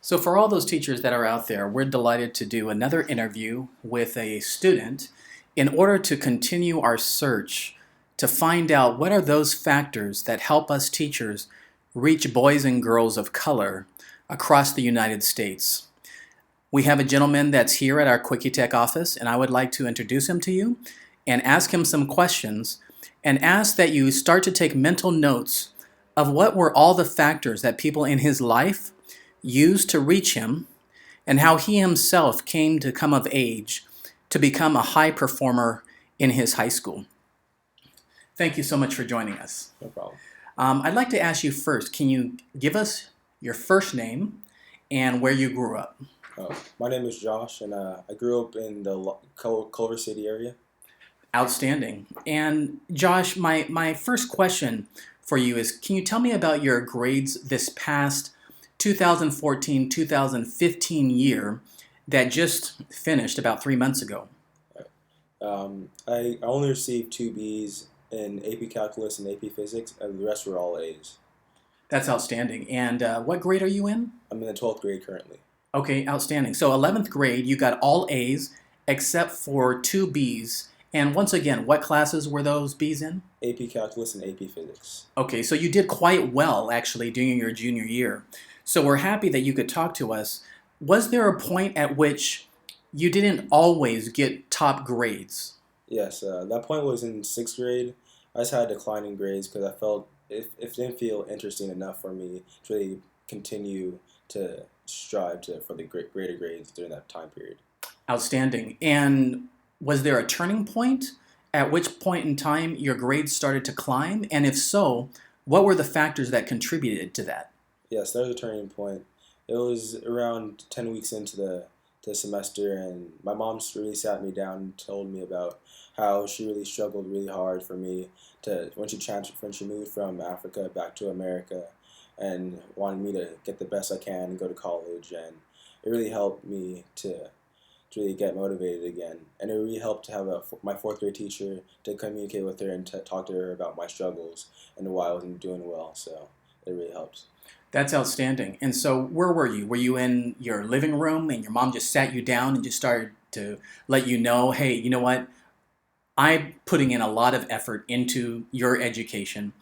So, for all those teachers that are out there, we're delighted to do another interview with a student in order to continue our search to find out what are those factors that help us teachers reach boys and girls of color across the United States. We have a gentleman that's here at our Quickie Tech office, and I would like to introduce him to you and ask him some questions and ask that you start to take mental notes of what were all the factors that people in his life used to reach him and how he himself came to come of age to become a high performer in his high school. Thank you so much for joining us. No problem. I'd like to ask you first, can you give us your first name and where you grew up? My name is Josh, and I grew up in the Culver City area. Outstanding. And Josh, my first question for you is, can you tell me about your grades this past 2014-2015 year that just finished about 3 months ago? I only received two B's in AP Calculus and AP Physics, and the rest were all A's. That's outstanding. And what grade are you in? I'm in the 12th grade currently. Okay, outstanding. So 11th grade, you got all A's except for two B's. And once again, what classes were those B's in? AP Calculus and AP Physics. Okay, so you did quite well actually during your junior year. So we're happy that you could talk to us. Was there a point at which you didn't always get top grades? Yes, that point was in 6th grade. I just had declining grades because I felt it didn't feel interesting enough for me to really continue to strive for the greater grades during that time period. Outstanding. And was there a turning point at which point in time your grades started to climb? And if so, what were the factors that contributed to that? Yes, there was a turning point. It was around 10 weeks into the semester, and my mom really sat me down and told me about how she really struggled really hard for me when she moved from Africa back to America, and wanted me to get the best I can and go to college. And it really helped me to really get motivated again. And it really helped to have my 4th grade teacher to communicate with her and to talk to her about my struggles and why I wasn't doing well. So it really helped. That's outstanding. And so where were you? Were you in your living room and your mom just sat you down and just started to let you know, hey, you know what? I'm putting in a lot of effort into your education,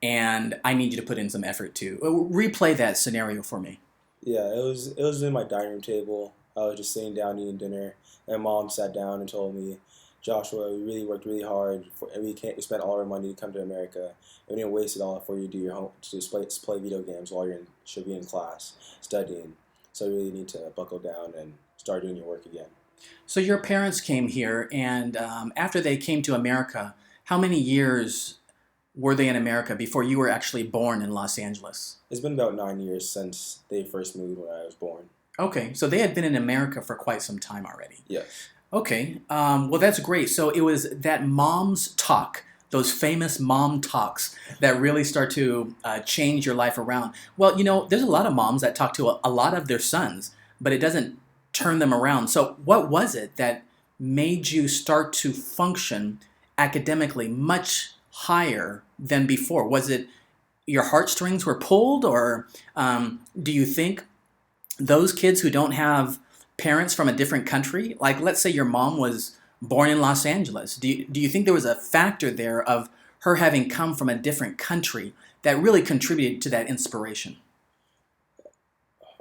and I need you to put in some effort too. Replay that scenario for me. Yeah, it was in my dining room table. I was just sitting down eating dinner, and mom sat down and told me, Joshua, we really worked really hard, and we spent all our money to come to America. And we didn't waste it all for you to do your home to just play video games while should be in class studying. So you really need to buckle down and start doing your work again. So your parents came here, and after they came to America, how many years were they in America before you were actually born in Los Angeles? It's been about 9 years since they first moved when I was born. Okay, so they had been in America for quite some time already. Yes. Okay, well that's great. So it was that mom's talk, those famous mom talks that really start to change your life around. Well, you know, there's a lot of moms that talk to a lot of their sons, but it doesn't turn them around. So what was it that made you start to function academically much higher than before? Was it your heartstrings were pulled, or do you think those kids who don't have parents from a different country, like let's say your mom was born in Los Angeles, do you think there was a factor there of her having come from a different country that really contributed to that inspiration?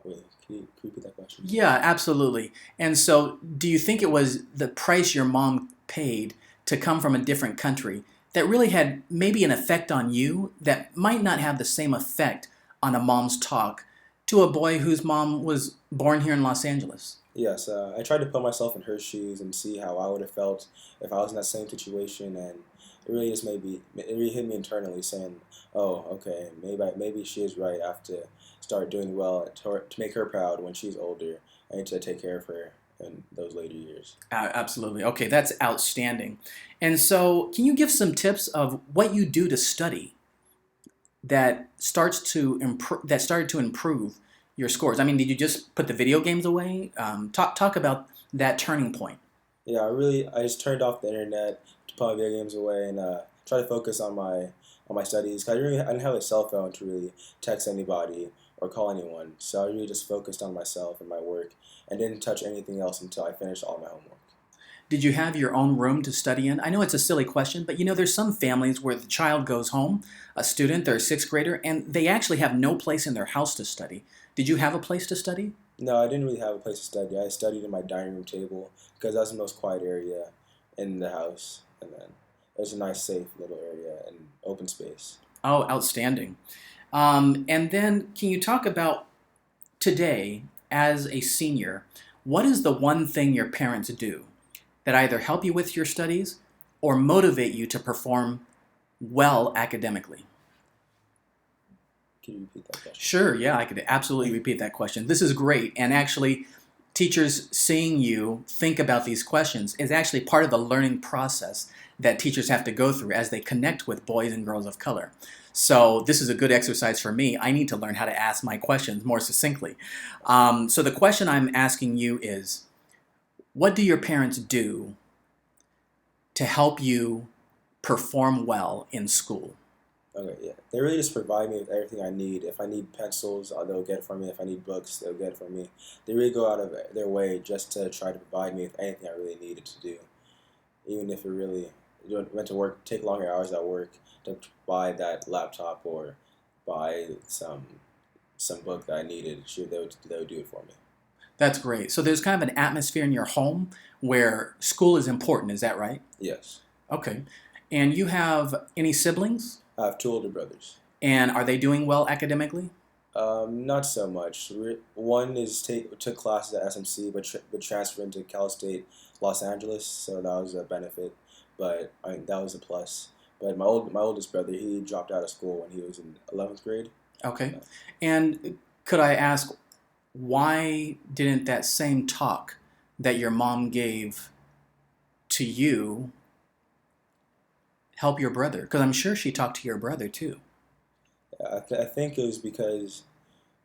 Really? Can you repeat that question? Yeah, absolutely. And so do you think it was the price your mom paid to come from a different country that really had maybe an effect on you that might not have the same effect on a mom's talk to a boy whose mom was born here in Los Angeles? Yes, I tried to put myself in her shoes and see how I would have felt if I was in that same situation, and it really hit me internally, saying, "Oh, okay, maybe she is right. I have to start doing well to make her proud when she's older. I need to take care of her in those later years." Absolutely. Okay, that's outstanding. And so, can you give some tips of what you do to study that started to improve your scores? I mean, did you just put the video games away? Talk about that turning point. Yeah, I just turned off the internet to put my video games away and try to focus on on my studies. 'Cause I didn't have a cell phone to really text anybody or call anyone, so I really just focused on myself and my work and didn't touch anything else until I finished all my homework. Did you have your own room to study in? I know it's a silly question, but there's some families where the child goes home, a student, they're a sixth grader, and they actually have no place in their house to study. Did you have a place to study? No, I didn't really have a place to study. I studied in my dining room table because that's the most quiet area in the house, and then there's a nice, safe little area and open space. Oh, outstanding. And then can you talk about today as a senior, what is the one thing your parents do that either help you with your studies or motivate you to perform well academically? Can you repeat that question? Sure, yeah, I could absolutely repeat that question. This is great. And actually, teachers seeing you think about these questions is actually part of the learning process that teachers have to go through as they connect with boys and girls of color. So this is a good exercise for me. I need to learn how to ask my questions more succinctly. So the question I'm asking you is, what do your parents do to help you perform well in school? Okay, yeah. They really just provide me with everything I need. If I need pencils, they'll get it for me. If I need books, they'll get it for me. They really go out of their way just to try to provide me with anything I really needed to do. Even if it really went to work, take longer hours at work to buy that laptop or buy some book that I needed, sure they would do it for me. That's great. So there's kind of an atmosphere in your home where school is important. Is that right? Yes. Okay. And you have any siblings? I have two older brothers. And are they doing well academically? Not so much. One took classes at SMC, but transferred into Cal State Los Angeles, so that was a benefit. But that was a plus. But my oldest brother, he dropped out of school when he was in 11th grade. Okay. And could I ask, why didn't that same talk that your mom gave to you help your brother? Because I'm sure she talked to your brother too. I think it was because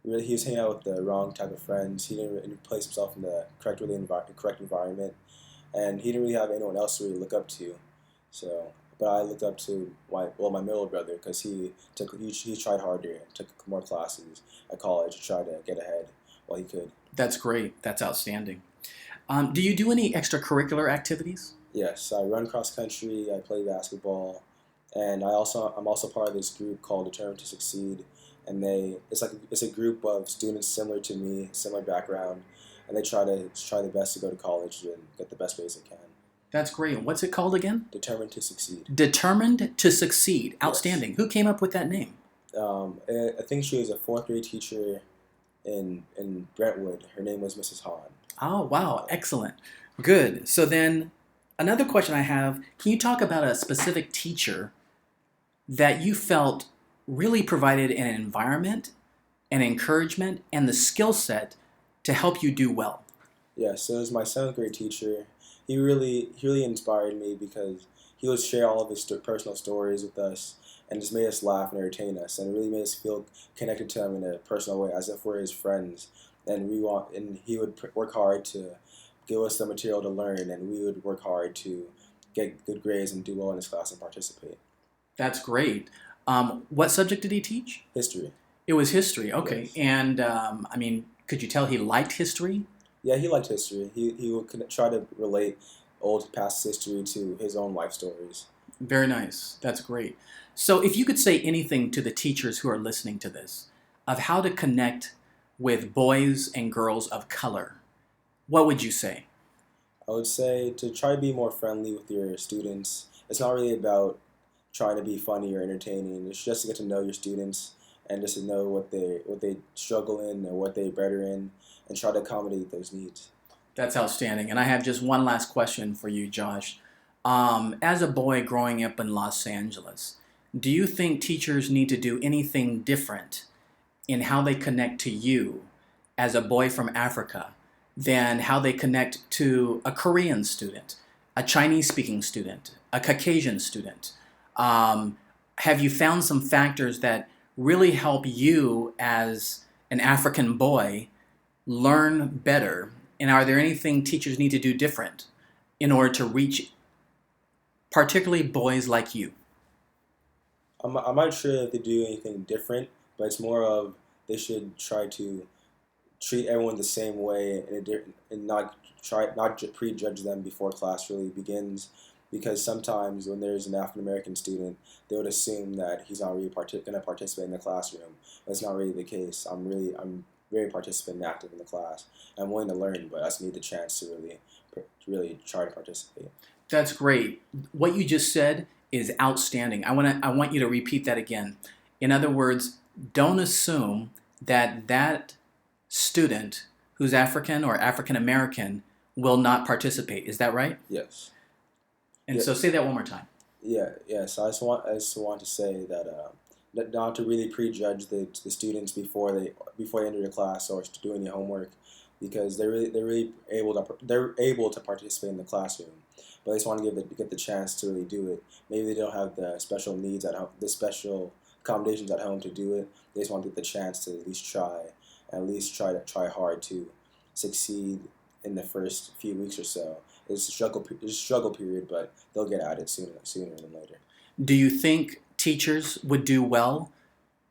really he was hanging out with the wrong type of friends. He didn't really place himself in the correct environment, and he didn't really have anyone else to really look up to. So, but I looked up to my middle brother because he tried harder and took more classes at college to try to get ahead while he could. That's great. That's outstanding. Do you do any extracurricular activities? Yes, I run cross country. I play basketball, and I'm also part of this group called Determined to Succeed. And it's a group of students similar to me, similar background, and they try the best to go to college and get the best grades they can. That's great. What's it called again? Determined to Succeed. Determined to Succeed. Yes. Outstanding. Who came up with that name? I think she was a fourth grade teacher in Brentwood. Her name was Mrs. Hahn. Oh, wow. Excellent. Good. So then another question I have, can you talk about a specific teacher that you felt really provided an environment, an encouragement, and the skill set to help you do well? Yeah, so it was my seventh grade teacher. He really inspired me because he would share all of his personal stories with us and just made us laugh and entertain us, and really made us feel connected to him in a personal way, as if we're his friends. And he would work hard to give us the material to learn, and we would work hard to get good grades and do well in his class and participate. That's great. What subject did he teach? History. It was history. Okay. Yes. And could you tell he liked history? Yeah, he liked history. He would try to relate old past history to his own life stories. Very nice. That's great. So if you could say anything to the teachers who are listening to this of how to connect with boys and girls of color, what would you say? I would say to try to be more friendly with your students. It's not really about trying to be funny or entertaining. It's just to get to know your students and just to know what they struggle in and what they're better in, and try to accommodate those needs. That's outstanding. And I have just one last question for you, Josh. As a boy growing up in Los Angeles, do you think teachers need to do anything different in how they connect to you as a boy from Africa than how they connect to a Korean student, a Chinese-speaking student, a Caucasian student? Have you found some factors that really help you as an African boy learn better? And are there anything teachers need to do different in order to reach particularly boys like you? I'm not sure if they do anything different, but it's more of they should try to treat everyone the same way and not prejudge them before class really begins. Because sometimes when there's an African American student, they would assume that he's not really going to participate in the classroom. That's not really the case. I'm very participant and active in the class. I'm willing to learn, but I just need the chance to really try to participate. That's great. What you just said is outstanding. I want you to repeat that again. In other words, don't assume that that student who's African or African American will not participate. Is that right? Yes. And Yeah. so say that one more time. Yeah. Yes. I just want to say that not to really prejudge the students before they enter the class or to do any homework, because they're able to participate in the classroom, but they just want to get the chance to really do it. Maybe they don't have the special needs at home, the special accommodations at home to do it. They just want to get the chance to at least try hard to succeed in the first few weeks or so. It's a struggle period, but they'll get at it sooner than later. Do you think teachers would do well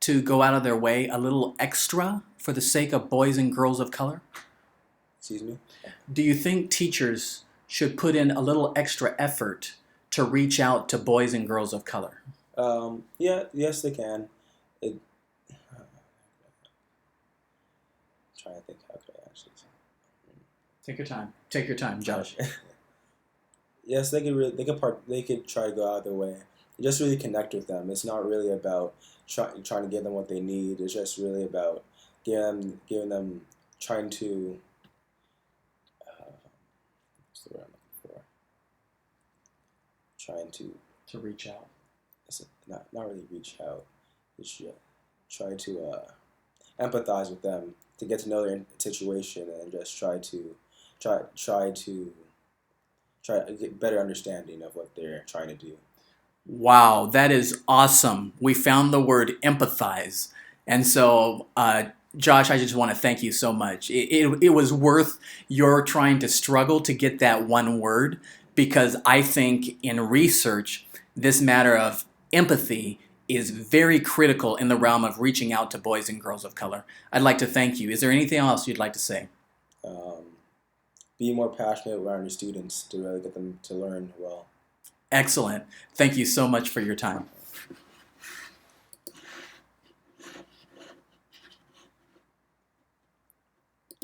to go out of their way a little extra for the sake of boys and girls of color? Excuse me. Do you think teachers should put in a little extra effort to reach out to boys and girls of color? Yeah, yes, they can. It, trying to think how could I actually say. Take your time. Take your time, Josh. Yes, they could try to go out of their way. Just really connect with them. It's not really about trying to give them what they need. It's just really about giving them trying to what's the word I'm looking for? Trying To reach out. not really reach out. It's just try to empathize with them to get to know their situation and just try to get better understanding of what they're trying to do. Wow, that is awesome. We found the word empathize. And so, Josh, I just want to thank you so much. It was worth your trying to struggle to get that one word, because I think in research, this matter of empathy is very critical in the realm of reaching out to boys and girls of color. I'd like to thank you. Is there anything else you'd like to say? Um, be more passionate around your students to really get them to learn well. Excellent. Thank you so much for your time.